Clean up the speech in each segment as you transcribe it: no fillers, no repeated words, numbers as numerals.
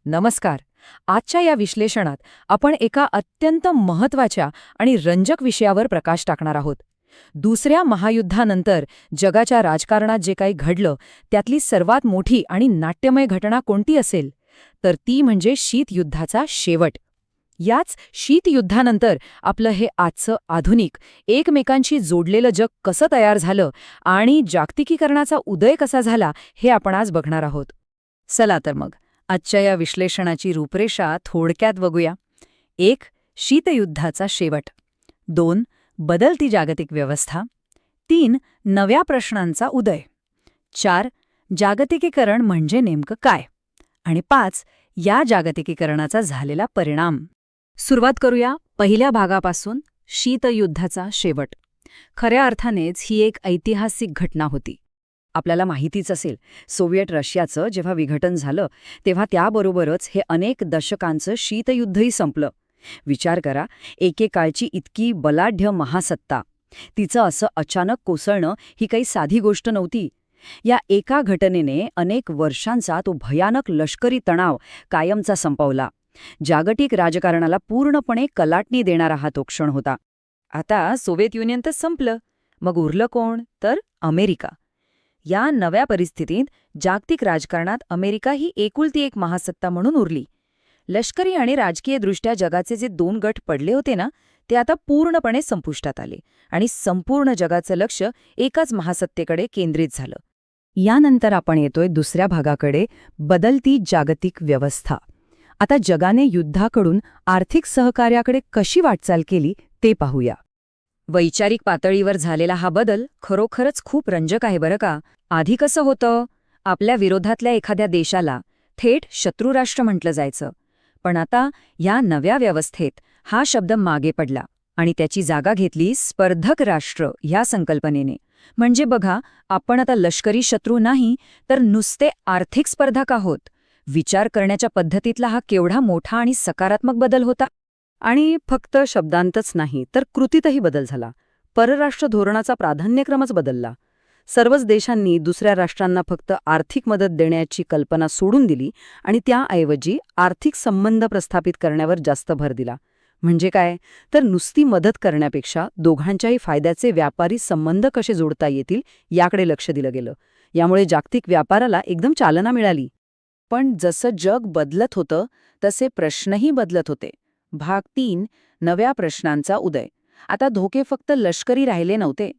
नमस्कार. आजच्या या विश्लेषणात आपण एका अत्यंत महत्त्वाच्या आणि रंजक विषयावर प्रकाश टाकणार आहोत. दुसऱ्या महायुद्धानंतर जगाच्या राजकारणात जे काही घडलं त्यातली सर्वात मोठी आणि नाट्यमय घटना कोणती असेल तर ती म्हणजे शीतयुद्धाचा शेवट. याच शीतयुद्धानंतर आपलं हे आजचं आधुनिक, एकमेकांशी जोडलेलं जग कसं तयार झालं आणि जागतिकीकरणाचा उदय कसा झाला हे आपण आज बघणार आहोत. चला तर मग आजच्या या विश्लेषणाची रूपरेषा थोडक्यात बघूया. 1. शीतयुद्धाचा शेवट. 2. बदलती जागतिक व्यवस्था. 3. नव्या प्रश्नांचा उदय. 4. जागतिकीकरण म्हणजे नेमकं काय. आणि 5. या जागतिकीकरणाचा झालेला परिणाम. सुरुवात करूया पहिल्या भागापासून, शीतयुद्धाचा शेवट. खऱ्या अर्थानेच ही एक ऐतिहासिक घटना होती. आपल्याला माहितीच असेल, सोव्हिएट रशियाचं जेव्हा विघटन झालं तेव्हा त्याबरोबरच हे अनेक दशकांचं शीतयुद्धही संपलं. विचार करा, एकेकाळची इतकी बलाढ्य महासत्ता, तिचं असं अचानक कोसळणं ही काही साधी गोष्ट नव्हती. या एका घटनेने अनेक वर्षांचा तो भयानक लष्करी तणाव कायमचा संपवला. जागतिक राजकारणाला पूर्णपणे कलाटणी देणारा हा तो क्षण होता. आता सोव्हिएत युनियन तर संपलं, मग उरलं कोण तर अमेरिका. या नव्या परिस्थितीत जागतिक राजकारणात अमेरिका ही एकुलती एक महासत्ता म्हणून उरली. लष्करी आणि राजकीयदृष्ट्या जगाचे जे 2 गट पडले होते ना, ते आता पूर्णपणे संपुष्टात आले आणि संपूर्ण जगाचं लक्ष एकाच महासत्तेकडे केंद्रित झालं. यानंतर आपण येतोय दुसऱ्या भागाकडे, बदलती जागतिक व्यवस्था. आता जगाने युद्धाकडून आर्थिक सहकार्याकडे कशी वाटचाल केली ते पाहूया. वैचारिक पातळीवर झालेला हा बदल खरोखरच खूप रंजक आहे बरं का. आधी कसं होतं, आपल्या विरोधातल्या एखाद्या देशाला थेट शत्रुराष्ट्र म्हटलं जायचं. पण आता या नव्या व्यवस्थेत हा शब्द मागे पडला आणि त्याची जागा घेतली स्पर्धक राष्ट्र ह्या संकल्पनेने. म्हणजे बघा, आपण आता लष्करी शत्रू नाही तर नुसते आर्थिक स्पर्धक आहोत. विचार करण्याच्या पद्धतीतला हा केवढा मोठा आणि सकारात्मक बदल होता. आणि फक्त शब्दांतच नाही तर कृतीतही बदल झाला. परराष्ट्र धोरणाचा प्राधान्यक्रमच बदलला. सर्वच देशांनी दुसऱ्या राष्ट्रांना फक्त आर्थिक मदत देण्याची कल्पना सोडून दिली आणि त्याऐवजी आर्थिक संबंध प्रस्थापित करण्यावर जास्त भर दिला. म्हणजे काय तर नुसती मदत करण्यापेक्षा दोघांच्याही फायद्याचे व्यापारी संबंध कसे जोडता येतील याकडे लक्ष दिलं गेलं. यामुळे जागतिक व्यापाराला एकदम चालना मिळाली. पण जसं जग बदलत होतं तसे प्रश्नही बदलत होते. भाग 3. नव्या प्रश्नांचा उदय. आता धोके फक्त लष्करी राहिले नव्हते.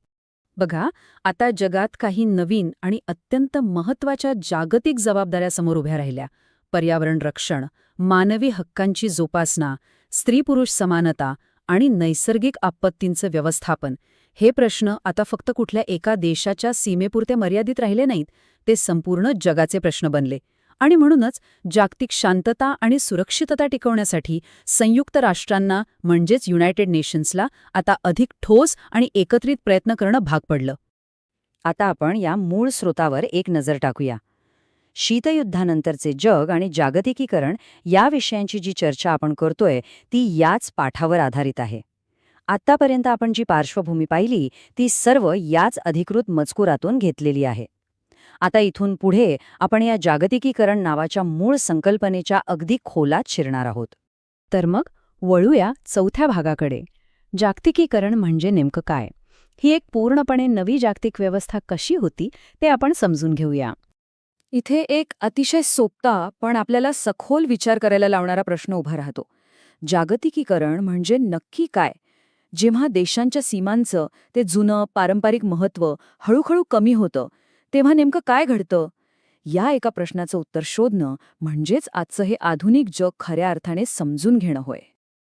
बघा, आता जगात काही नवीन आणि अत्यंत महत्त्वाच्या जागतिक जबाबदाऱ्या समोर उभ्या राहिल्या. पर्यावरण रक्षण, मानवी हक्कांची जोपासना, स्त्री-पुरुष समानता आणि नैसर्गिक आपत्तींचं व्यवस्थापन. हे प्रश्न आता फक्त कुठल्या एका देशाच्या सीमेपुरते मर्यादित राहिले नाहीत, ते संपूर्ण जगाचे प्रश्न बनले. आणि म्हणूनच जागतिक शांतता आणि सुरक्षितता टिकवण्यासाठी संयुक्त राष्ट्रांना म्हणजेच युनायटेड नेशन्सला आता अधिक ठोस आणि एकत्रित प्रयत्न करणं भाग पडलं. आता आपण या मूळ स्रोतावर एक नजर टाकूया. शीतयुद्धानंतरचे जग आणि जागतिकीकरण या विषयांची जी चर्चा आपण करतोय ती याच पाठावर आधारित आहे. आत्तापर्यंत आपण जी पार्श्वभूमी पाहिली ती सर्व याच अधिकृत मजकुरातून घेतलेली आहे. आता इथून पुढे आपण या जागतिकीकरण नावाच्या मूळ संकल्पनेच्या अगदी खोलात शिरणार आहोत. तर मग वळूया चौथ्या भागाकडे. जागतिकीकरण म्हणजे नेमकं काय, ही एक पूर्णपणे नवी जागतिक व्यवस्था कशी होती ते आपण समजून घेऊया. इथे एक अतिशय सोपा पण आपल्याला सखोल विचार करायला लावणारा प्रश्न उभा राहतो. जागतिकीकरण म्हणजे नक्की काय. जेव्हा देशांच्या सीमांचं ते जुनं पारंपरिक महत्त्व हळूहळू कमी होतं तेव्हा नेमकं काय घडतं. या एका प्रश्नाचं उत्तर शोधणं म्हणजेच आजचं हे आधुनिक जग खऱ्या अर्थाने समजून घेणं होय.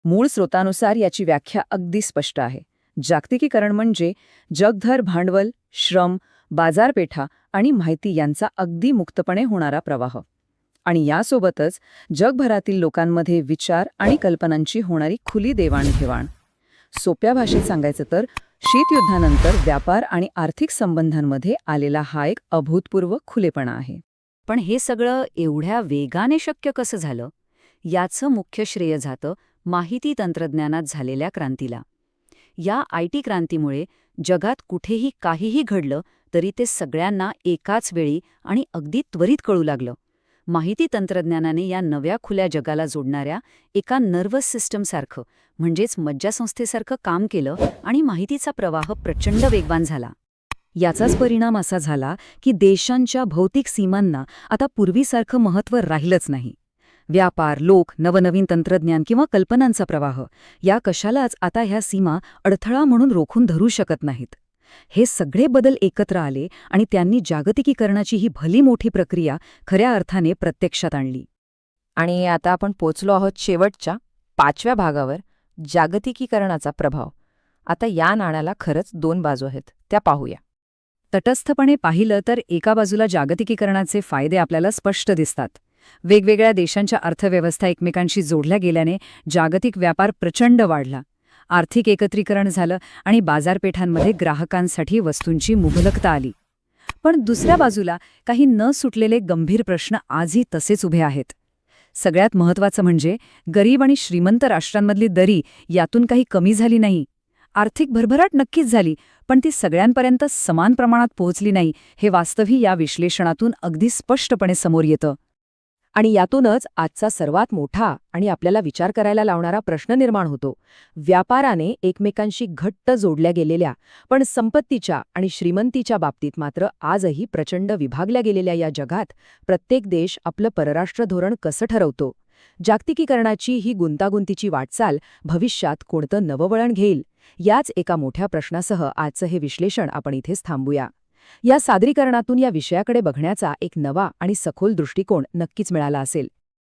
मूळ स्रोतानुसार याची व्याख्या अगदी स्पष्ट आहे. जागतिकीकरण म्हणजे जगभर भांडवल, श्रम, बाजारपेठा आणि माहिती यांचा अगदी मुक्तपणे होणारा प्रवाह. आणि यासोबतच जगभरातील लोकांमध्ये विचार आणि कल्पनांची होणारी खुली देवाणघेवाण. सोप्या भाषेत सांगायचं तर शीतयुद्धानंतर व्यापार आणि आर्थिक संबंधांमध्ये आलेला हा एक अभूतपूर्व खुलेपणा आहे. पण हे सगळं एवढ्या वेगाने शक्य कसं झालं याचं मुख्य श्रेय जातं माहिती तंत्रज्ञानात झालेल्या क्रांतीला. या IT क्रांतीमुळे जगात कुठेही काहीही घडलं तरी ते सगळ्यांना एकाच वेळी आणि अगदी त्वरित कळू लागलं. माहिती तंत्रज्ञानाने या नव्या खुल्या जगाला जोडणाऱ्या एका नर्वस सिस्टमसारखं म्हणजेच मज्जासंस्थेसारखं काम केलं आणि माहितीचा प्रवाह प्रचंड वेगवान झाला. याचाच परिणाम असा झाला की देशांच्या भौतिक सीमांना आता पूर्वीसारखं महत्त्व राहिलंच नाही. व्यापार, लोक, नवनवीन तंत्रज्ञान किंवा कल्पनांचा प्रवाह या कशालाच आता ह्या सीमा अडथळा म्हणून रोखून धरू शकत नाहीत. हे सगळे बदल एकत्र आले आणि त्यांनी जागतिकीकरणाची ही भली मोठी प्रक्रिया खऱ्या अर्थाने प्रत्यक्षात आणली. आणि आता आपण पोचलो आहोत शेवटच्या 5व्या भागावर, जागतिकीकरणाचा प्रभाव. आता या नाण्याला खरंच 2 बाजू आहेत, त्या पाहूया. तटस्थपणे पाहिलं तर एका बाजूला जागतिकीकरणाचे फायदे आपल्याला स्पष्ट दिसतात. वेगवेगळ्या देशांच्या अर्थव्यवस्था एकमेकांशी जोडल्या गेल्याने जागतिक व्यापार प्रचंड वाढला. आर्थिक एकत्रीकरण झालं आणि बाजारपेठांमध्ये ग्राहकांसाठी वस्तूंची मुबलकता आली. पण दुसऱ्या बाजूला काही न सुटलेले गंभीर प्रश्न आजही तसेच उभे आहेत. सगळ्यात महत्त्वाचं म्हणजे गरीब आणि श्रीमंत राष्ट्रांमधली दरी यातून काही कमी झाली नाही. आर्थिक भरभराट नक्कीच झाली, पण ती सगळ्यांपर्यंत समान प्रमाणात पोहोचली नाही, हे वास्तवही या विश्लेषणातून अगदी स्पष्टपणे समोर येतं. आणि यातूनच आजचा सर्वात मोठा आणि आपल्याला विचार करायला लावणारा प्रश्न निर्माण होतो. व्यापाराने एकमेकांशी घट्ट जोडल्या गेलेल्या पण संपत्तीच्या आणि श्रीमंतीच्या बाबतीत मात्र आजही प्रचंड विभागल्या गेलेल्या या जगात प्रत्येक देश आपलं परराष्ट्र धोरण कसं ठरवतो? जागतिकीकरणाची ही गुंतागुंतीची वाटचाल भविष्यात कोणतं नववळण घेईल? याच एका मोठ्या प्रश्नासह आजचं हे विश्लेषण आपण इथेच थांबूया. या सादरीकरणातून या विषयाकडे बघण्याचा एक नवा आणि सखोल दृष्टिकोन नक्कीच मिळाला असेल.